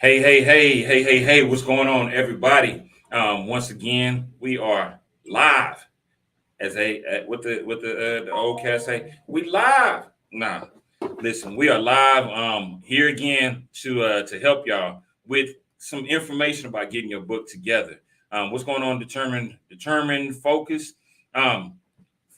Hey, what's going on, everybody? Once again, we are live as the old cats say, we live. Nah, listen, we are live here again to help y'all with some information about getting your book together. What's going on, determined, focus. Um,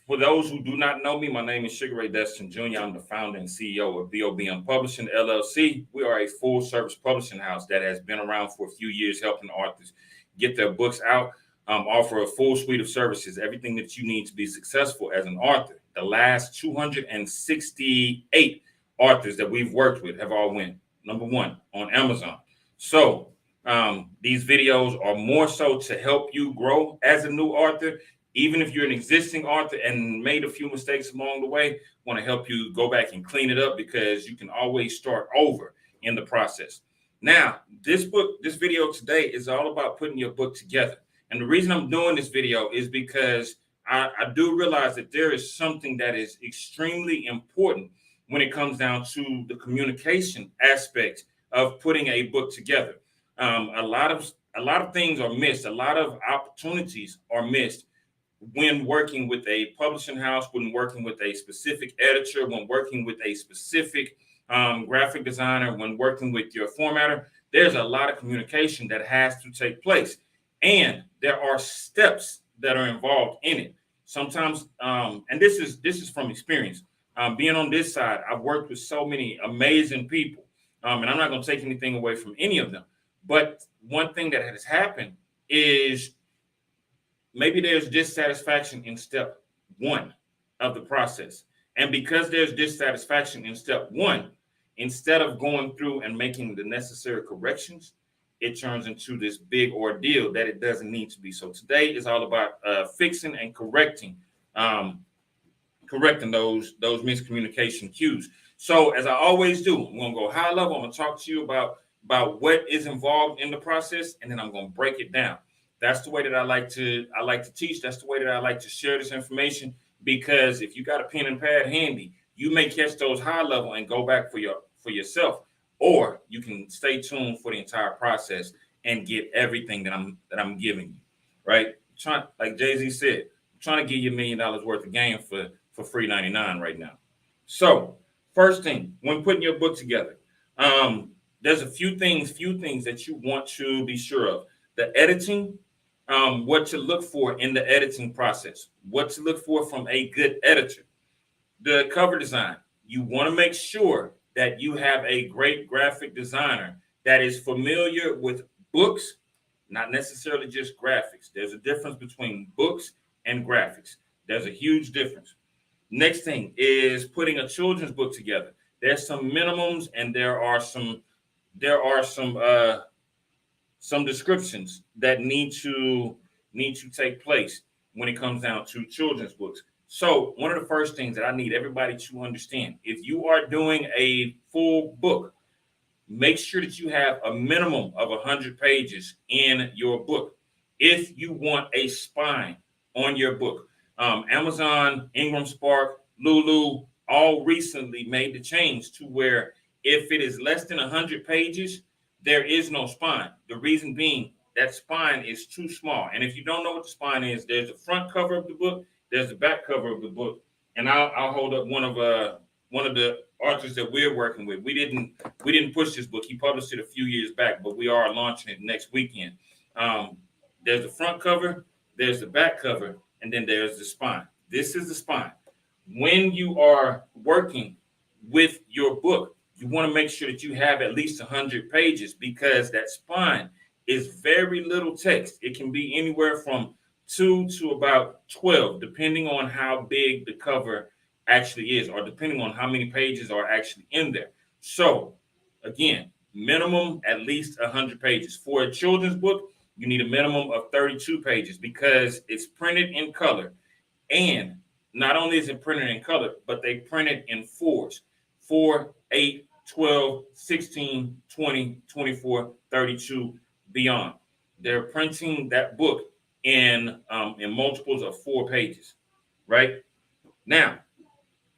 for those who do not know me, my name is Ray Destin Jr. I'm the founder and CEO of BOBM Publishing LLC. We are a full service publishing house that has been around for a few years, helping authors get their books out, offer a full suite of services, everything that you need to be successful as an author. The last 268 authors that we've worked with have all went number one on Amazon. So these videos are more so to help you grow as a new author. Even if you're an existing author and made a few mistakes along the way, want to help you go back and clean it up because you can always start over in the process. Now, this video today is all about putting your book together. And the reason I'm doing this video is because I do realize that there is something that is extremely important when it comes down to the communication aspect of putting a book together. A lot of things are missed. A lot of opportunities are missed when working with a publishing house, when working with a specific editor, when working with a specific graphic designer, when working with your formatter. There's a lot of communication that has to take place. And there are steps that are involved in it. Sometimes, and this is from experience. Being on this side, I've worked with so many amazing people. And I'm not going to take anything away from any of them. But one thing that has happened is maybe there's dissatisfaction in step one of the process. And because there's dissatisfaction in step one, instead of going through and making the necessary corrections, it turns into this big ordeal that it doesn't need to be. So today is all about fixing and correcting those miscommunication cues. So as I always do, I'm going to go high level. I'm going to talk to you about what is involved in the process, and then I'm going to break it down. That's the way that I like to teach. That's the way that I like to share this information, because if you got a pen and pad handy, you may catch those high level and go back for yourself, or you can stay tuned for the entire process and get everything that I'm giving you. Right? Like Jay-Z said, I'm trying to give you $1 million worth of game for free 99 right now. So first thing, when putting your book together, there's a few things that you want to be sure of. The editing. What to look for in the editing process, what to look for from a good editor. The cover design, you want to make sure that you have a great graphic designer that is familiar with books, not necessarily just graphics. There's a difference between books and graphics. There's a huge difference. Next thing is putting a children's book together. There's some minimums and there are some descriptions that need to take place when it comes down to children's books. So one of the first things that I need everybody to understand, if you are doing a full book, make sure that you have a minimum of 100 pages in your book. If you want a spine on your book, Amazon, Ingram Spark, Lulu, all recently made the change to where if it is less than 100 pages, there is no spine. The reason being that spine is too small. And if you don't know what the spine is, there's the front cover of the book, there's the back cover of the book. And I'll hold up one of the authors that we're working with. We didn't push this book. He published it a few years back, but we are launching it next weekend. There's the front cover, there's the back cover, and then there's the spine. This is the spine. When you are working with your book, you want to make sure that you have at least 100 pages, because that spine is very little text. It can be anywhere from 2 to about 12, depending on how big the cover actually is, or depending on how many pages are actually in there. So again, minimum at least 100 pages. For a children's book, you need a minimum of 32 pages because it's printed in color. And not only is it printed in color, but they print it in fours: 4, 8, 12, 16, 20, 24, 32, beyond. They're printing that book in multiples of 4 pages, right? Now,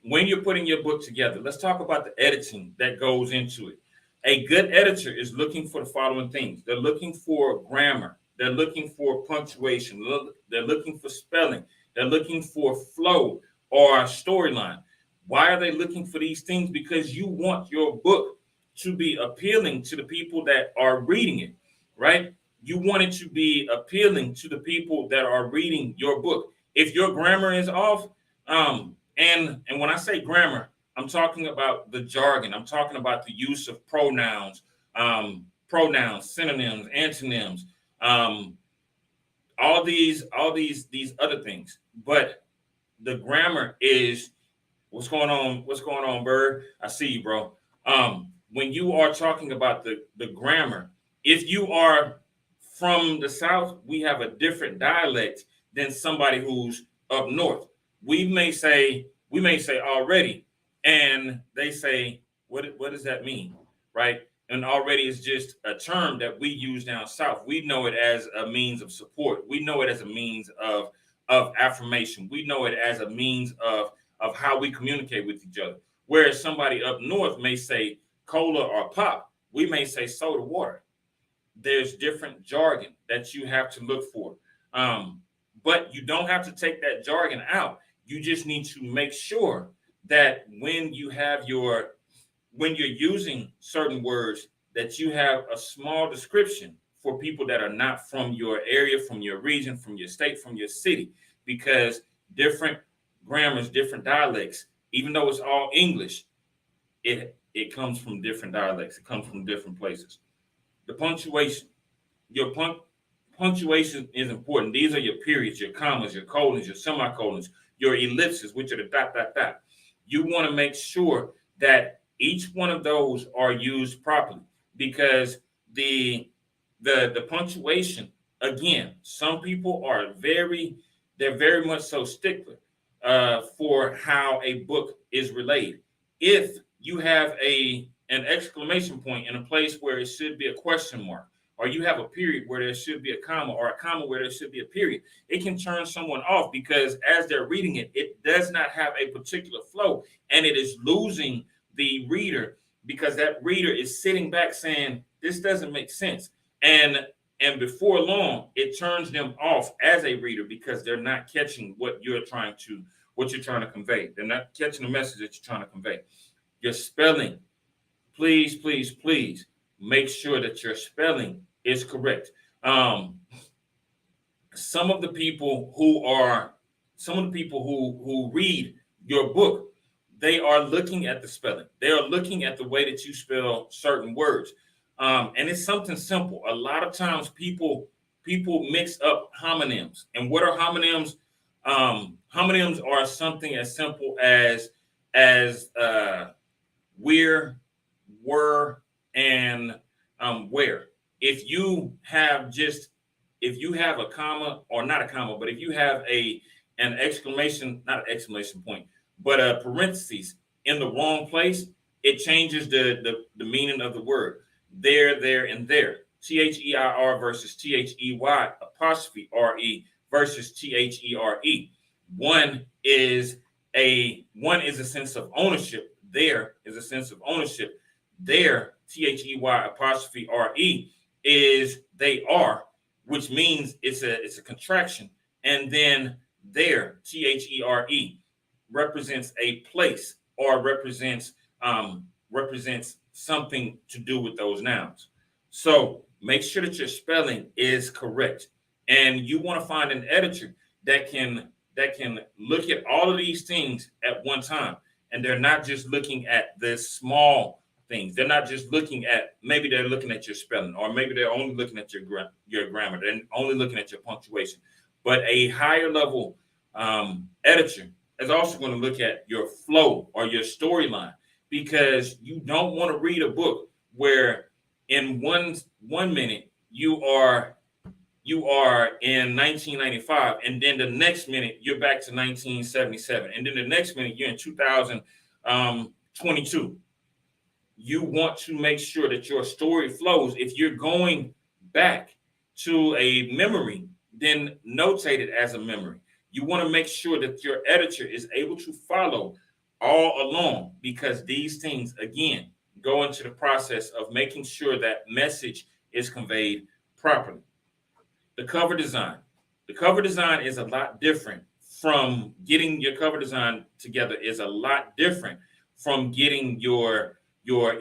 when you're putting your book together, let's talk about the editing that goes into it. A good editor is looking for the following things. They're looking for grammar. They're looking for punctuation. They're looking for spelling. They're looking for flow or storyline. Why are they looking for these things? Because you want your book to be appealing to the people that are reading it, right? You want it to be appealing to the people that are reading your book. If your grammar is off, and when I say grammar, I'm talking about the jargon. I'm talking about the use of pronouns, synonyms, antonyms, all these other things. But the grammar is what's going on. What's going on, Bird? I see you, bro. When you are talking about the grammar, if you are from the South, we have a different dialect than somebody who's up north. We may say already, and they say, what does that mean? Right? And already is just a term that we use down south. We know it as a means of support. We know it as a means of affirmation. We know it as a means of how we communicate with each other. Whereas somebody up north may say cola or pop, we may say soda water. There's different jargon that you have to look for. But you don't have to take that jargon out. You just need to make sure that when you're using certain words, that you have a small description for people that are not from your area, from your region, from your state, from your city, because different grammars, different dialects, even though it's all English, it comes from different dialects. It comes from different places. The punctuation, your punctuation is important. These are your periods, your commas, your colons, your semicolons, your ellipses, which are the dot, dot, dot. You want to make sure that each one of those are used properly, because the punctuation, again, some people are they're very much so stickler for how a book is relayed. If you have an exclamation point in a place where it should be a question mark, or you have a period where there should be a comma, or a comma where there should be a period, it can turn someone off, because as they're reading it, it does not have a particular flow, and it is losing the reader, because that reader is sitting back saying, this doesn't make sense. And before long, it turns them off as a reader, because they're not catching what you're trying to convey. They're not catching the message that you're trying to convey. Your spelling, please, please, please make sure that your spelling is correct. Some of the people who read your book, they are looking at the spelling. They are looking at the way that you spell certain words. And it's something simple. A lot of times people mix up homonyms. And what are homonyms? Homonyms are something as simple as we're, were, and where. If you have a comma, or not a comma, but if you have an exclamation, not an exclamation point, but a parentheses in the wrong place, it changes the meaning of the word. There, and there. THEIR versus THEY apostrophe RE versus THERE. One is a sense of ownership. There is a sense of ownership. There, THEY apostrophe RE, is they are, which means it's a contraction. And then there, THERE, represents a place, or represents something to do with those nouns. So make sure that your spelling is correct. And you want to find an editor that can look at all of these things at one time. And they're not just looking at the small things. They're not just looking at, maybe they're looking at your spelling, or maybe they're only looking at your grammar. They're only looking at your punctuation. But a higher level editor is also going to look at your flow or your storyline, because you don't want to read a book where in one minute you are in 1995, and then the next minute you're back to 1977, and then the next minute you're in 2022. You want to make sure that your story flows. If you're going back to a memory, then notate it as a memory. You want to make sure that your editor is able to follow all along, because these things, again, go into the process of making sure that message is conveyed properly. The cover design. The cover design is a lot different from getting your cover design together, is a lot different from getting your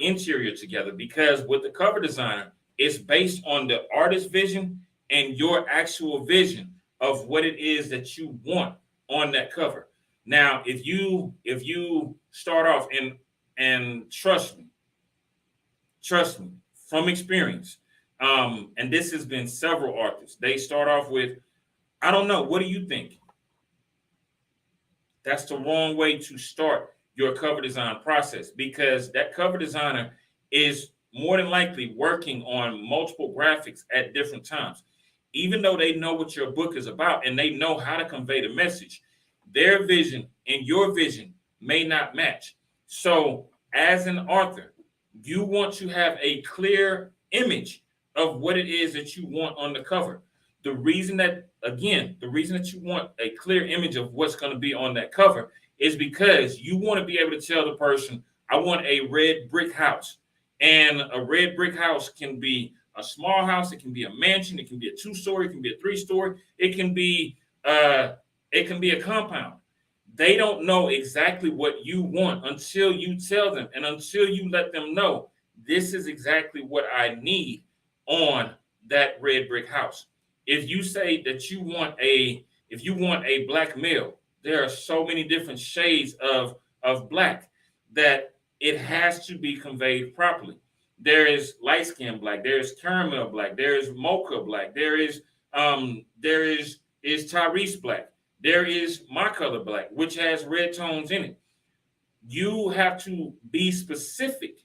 interior together, because with the cover designer, it's based on the artist's vision and your actual vision of what it is that you want on that cover. Now, if you start off, and trust me from experience, and this has been several artists, they start off with, I don't know, what do you think? That's the wrong way to start your cover design process, because that cover designer is more than likely working on multiple graphics at different times. Even though they know what your book is about and they know how to convey the message, their vision and your vision may not match. So as an author, you want to have a clear image of what it is that you want on the cover. The reason that you want a clear image of what's going to be on that cover is because you want to be able to tell the person, I want a red brick house. And a red brick house can be a small house, it can be a mansion, it can be a 2-story, it can be a 3-story, it can be a compound. They don't know exactly what you want until you tell them, and until you let them know, this is exactly what I need on that red brick house. If you say that you want a black male, there are so many different shades of black that it has to be conveyed properly. There is light skin black, there is caramel black, there is mocha black, there is Tyrese black, there is my color black, which has red tones in it. You have to be specific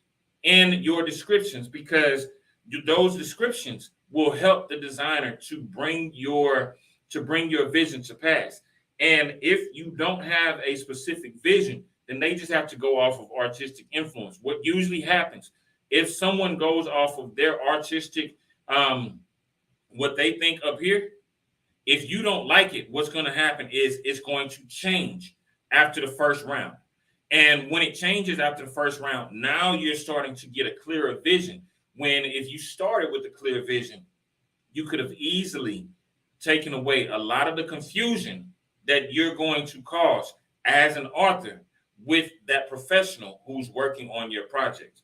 in your descriptions, because those descriptions will help the designer to bring your vision to pass. And if you don't have a specific vision, then they just have to go off of artistic influence. What usually happens, if someone goes off of their artistic, what they think up here, if you don't like it, what's going to happen is it's going to change after the first round. And when it changes after the first round, now you're starting to get a clearer vision. When if you started with a clear vision, you could have easily taken away a lot of the confusion that you're going to cause as an author with that professional who's working on your project.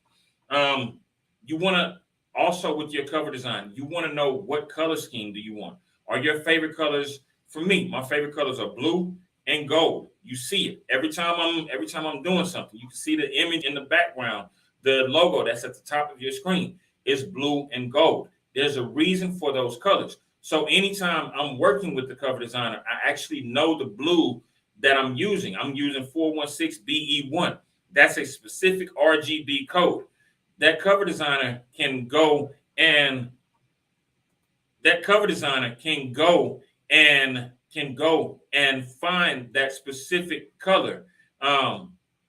You want to also, with your cover design, you want to know what color scheme do you want. Are your favorite colors? For me, my favorite colors are blue and gold. You see it every time I'm doing something. You can see the image in the background. The logo that's at the top of your screen is blue and gold. There's a reason for those colors. So anytime I'm working with the cover designer, I actually know the blue that I'm using. I'm using 416BE1. That's a specific RGB code. That cover designer can go and find that specific color.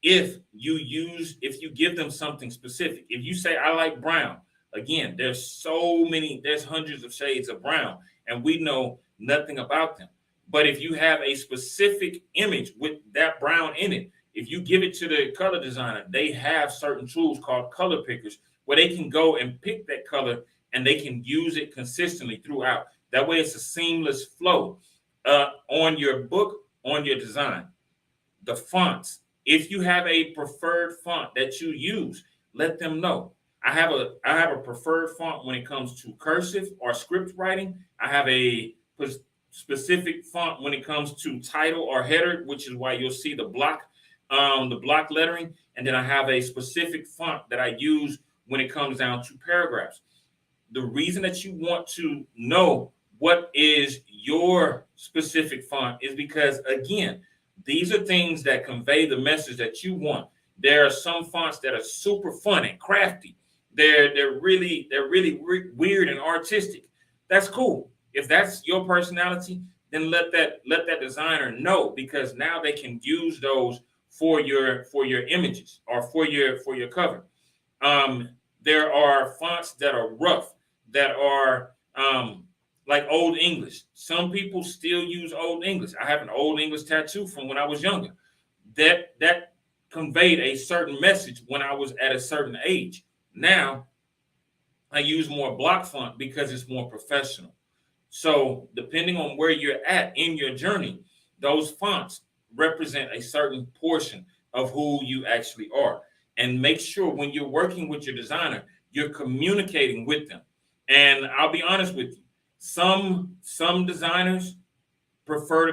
If you give them something specific. If you say, I like brown, again, there's hundreds of shades of brown, and we know nothing about them. But if you have a specific image with that brown in it, if you give it to the color designer, they have certain tools called color pickers where they can go and pick that color and they can use it consistently throughout. That way it's a seamless flow on your book, on your design. The fonts, if you have a preferred font that you use, let them know. I have a preferred font when it comes to cursive or script writing. I have a specific font when it comes to title or header, which is why you'll see the block lettering. And then I have a specific font that I use when it comes down to paragraphs. The reason that you want to know what is your specific font is because, again, these are things that convey the message that you want. There are some fonts that are super fun and crafty. They're really weird and artistic. That's cool. If that's your personality, then let that designer know, because now they can use those for your images or for your cover. There are fonts that are rough, that are like Old English. Some people still use Old English. I have an Old English tattoo from when I was younger. That conveyed a certain message when I was at a certain age. Now I use more block font because it's more professional. So depending on where you're at in your journey, those fonts represent a certain portion of who you actually are. And make sure when you're working with your designer, you're communicating with them. And I'll be honest with you, some designers prefer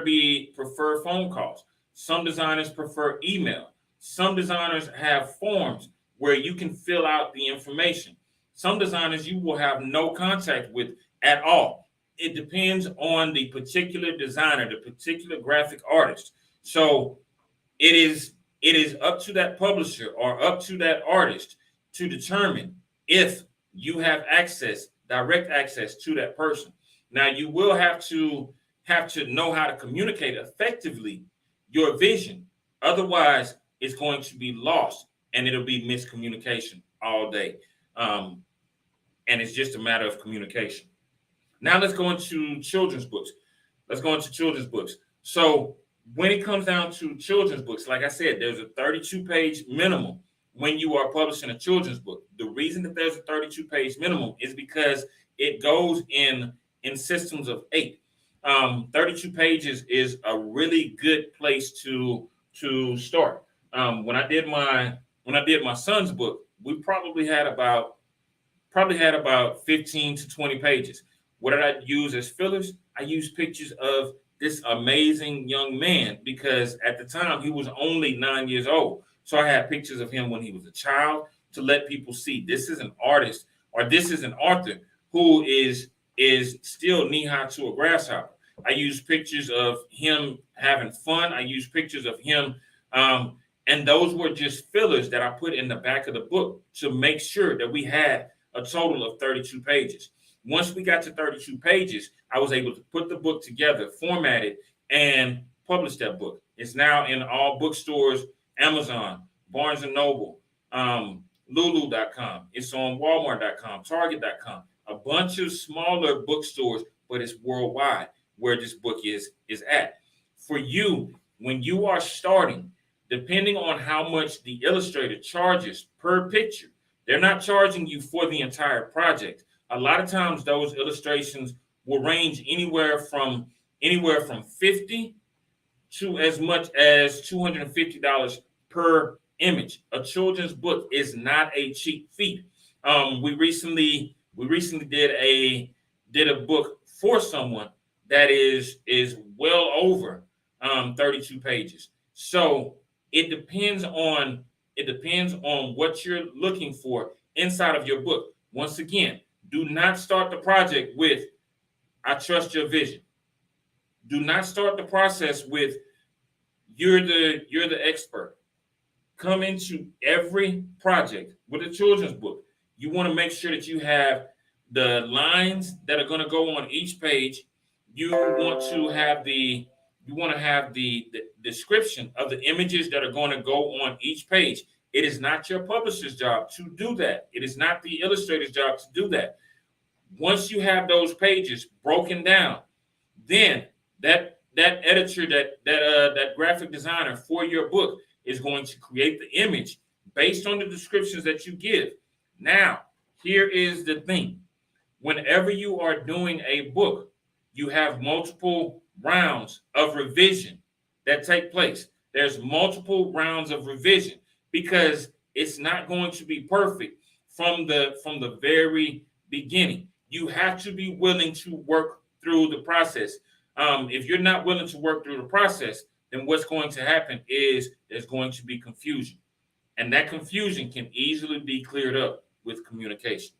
phone calls. Some designers prefer email. Some designers have forms where you can fill out the information. Some designers you will have no contact with at all. It depends on the particular designer, the particular graphic artist. So it is up to that publisher or up to that artist to determine if you have direct access to that person. Now you will have to know how to communicate effectively your vision. Otherwise, it's going to be lost and it'll be miscommunication all day. And it's just a matter of communication. Now let's go into children's books. So when it comes down to children's books, like I said, there's a 32-page minimum when you are publishing a children's book. The reason that there's a 32-page minimum is because it goes in systems of 8. 32 pages is a really good place to start. When I did my son's book, we probably had about 15 to 20 pages. What did I use as fillers? I used pictures of this amazing young man because at the time he was only 9 years old. So I had pictures of him when he was a child to let people see this is an artist or this is an author who is still knee-high to a grasshopper. I used pictures of him having fun. I used pictures of him, and those were just fillers that I put in the back of the book to make sure that we had a total of 32 pages. Once we got to 32 pages, I was able to put the book together, format it, and publish that book. It's now in all bookstores, Amazon, Barnes & Noble, Lulu.com. It's on Walmart.com, Target.com, a bunch of smaller bookstores, but it's worldwide where this book is at. For you, when you are starting, depending on how much the illustrator charges per picture, they're not charging you for the entire project. A lot of times those illustrations will range anywhere from $50 to as much as $250 per image. A children's book is not a cheap feat. We recently did a book for someone that is well over 32 pages. So it depends on what you're looking for inside of your book. Once again, do not start the project with "I trust your vision." Do not start the process with you're the expert. Come into every project with a children's book. You want to make sure that you have the lines that are going to go on each page. You want to have the description of the images that are going to go on each page. It is not your publisher's job to do that. It is not the illustrator's job to do that. Once you have those pages broken down, then that editor, that graphic designer for your book is going to create the image based on the descriptions that you give. Now, here is the thing. Whenever you are doing a book, you have multiple rounds of revision that take place. There's multiple rounds of revision because it's not going to be perfect from the very beginning. You have to be willing to work through the process. If you're not willing to work through the process, then what's going to happen is there's going to be confusion. And that confusion can easily be cleared up with communication.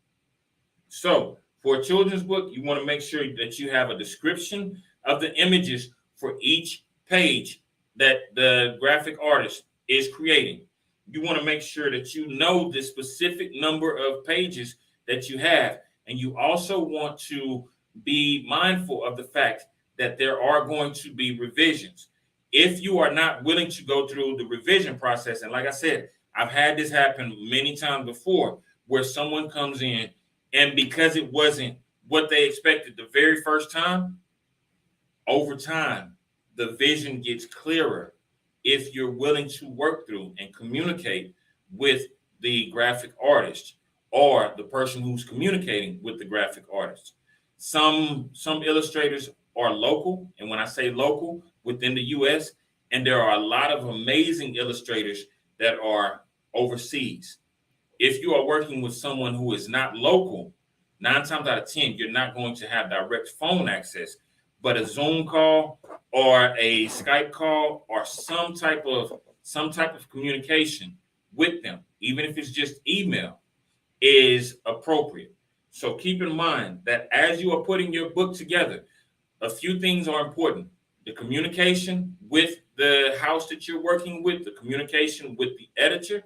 So for a children's book, you want to make sure that you have a description of the images for each page that the graphic artist is creating. You want to make sure that you know the specific number of pages that you have. And you also want to be mindful of the fact that there are going to be revisions. If you are not willing to go through the revision process, and like I said, I've had this happen many times before where someone comes in and because it wasn't what they expected the very first time, over time, the vision gets clearer if you're willing to work through and communicate with the graphic artist or the person who's communicating with the graphic artist. Some illustrators are local, and when I say local, within the US, and there are a lot of amazing illustrators that are overseas. If you are working with someone who is not local, 9 times out of 10, you're not going to have direct phone access, but a Zoom call or a Skype call or some type of communication with them, even if it's just email, is appropriate. So keep in mind that as you are putting your book together, a few things are important. The communication with the house that you're working with, the communication with the editor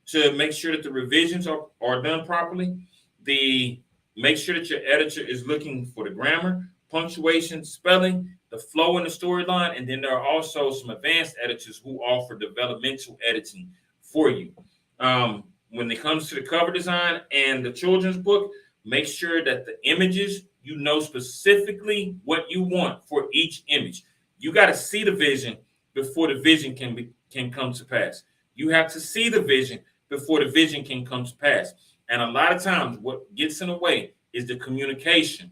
to make sure that the revisions are done properly. Make sure that your editor is looking for the grammar, punctuation, spelling, the flow in the storyline, and then there are also some advanced editors who offer developmental editing for you. When it comes to the cover design and the children's book, make sure that the images, you know specifically what you want for each image. You got to see the vision before the vision can come to pass. You have to see the vision before the vision can come to pass. And a lot of times what gets in the way is the communication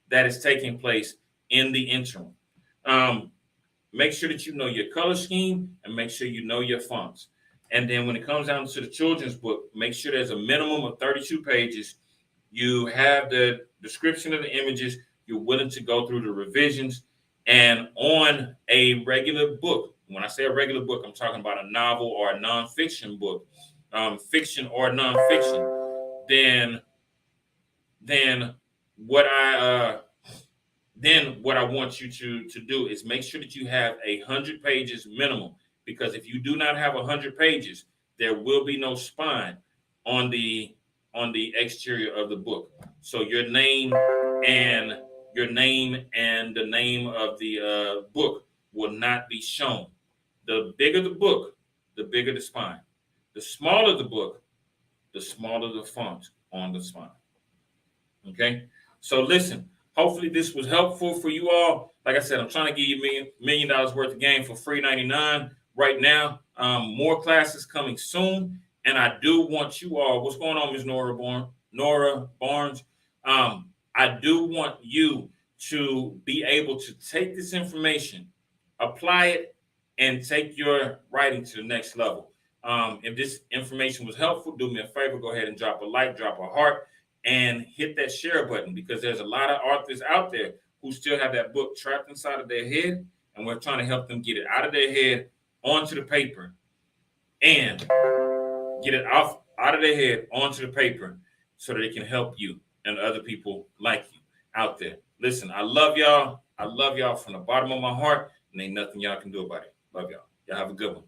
that is taking place in the interim. Make sure that you know your color scheme and make sure you know your fonts. And then when it comes down to the children's book, make sure there's a minimum of 32 pages. You have the description of the images. You're willing to go through the revisions. And on a regular book, when I say a regular book, I'm talking about a novel or a nonfiction book, fiction or nonfiction, then what I want you to do is make sure that you have 100 pages minimum, because if you do not have 100 pages, there will be no spine on the exterior of the book. So your name and the name of the book will not be shown. The bigger the book, the bigger the spine. The smaller the book, the smaller the font on the spine. Okay? So listen, hopefully this was helpful for you all. Like I said, I'm trying to give you $1 million worth of game for free 99 right now. More classes coming soon. And I do want you all, what's going on, Ms. Nora Barnes? I do want you to be able to take this information, apply it, and take your writing to the next level. If this information was helpful, do me a favor, go ahead and drop a like, drop a heart, and hit that share button, because there's a lot of authors out there who still have that book trapped inside of their head, and we're trying to help them get it out of their head onto the paper and get it out of their head onto the paper so that it can help you and other people like you out there. Listen, I love y'all. I love y'all from the bottom of my heart, and ain't nothing y'all can do about it. Love y'all. Y'all have a good one.